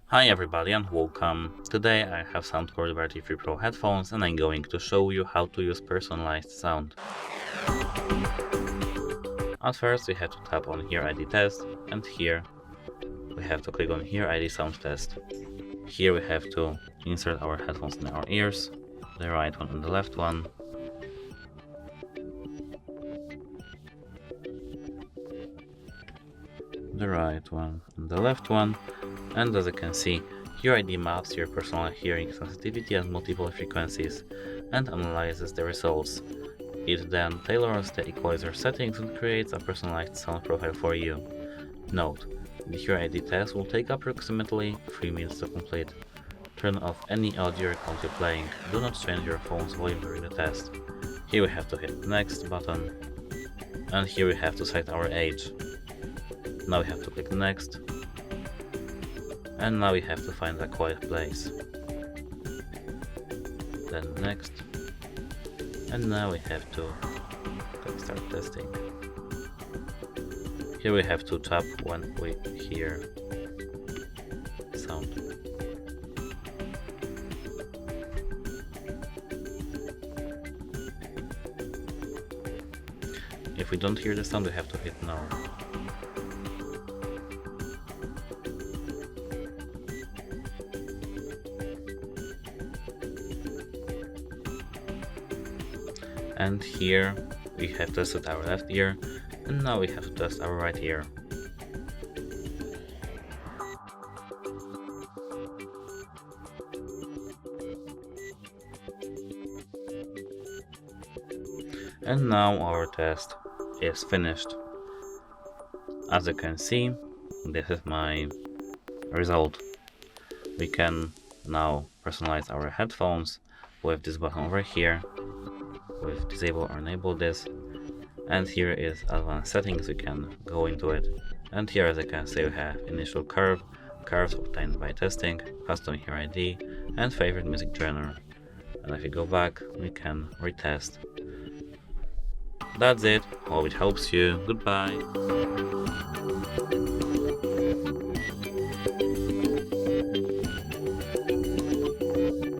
Hi everybody and welcome. Today I have SOUNDCORE Liberty 3 Pro headphones and I'm going to show you how to use personalized sound. At first we have to tap on HearID test and here we have to click on HearID sound test. Here we have to insert our headphones in our ears, the right one and the left one. The right one and the left one, and as you can see, HearID maps your personal hearing sensitivity at multiple frequencies and analyzes the results. It then tailors the equalizer settings and creates a personalized sound profile for you. Note, the HearID test will take approximately 3 minutes to complete. Turn off any audio you're currently playing. Do not change your phone's volume during the test. Here we have to hit next button, and here we have to select our age. Now we have to click next, and now we have to find a quiet place. Then next, and now we have to click start testing. Here we have to tap when we hear sound. If we don't hear the sound, we have to hit no. And here we have tested our left ear, and now we have to test our right ear. And now our test is finished. As you can see, this is my result. We can now personalize our headphones with this button over here, with disable or enable this, and here is advanced settings. We can go into it, and here, as you can see, we have initial curves obtained by testing, custom HearID, and favorite music genre. And if we go back, we can retest. That's it. Hope it helps you. Goodbye.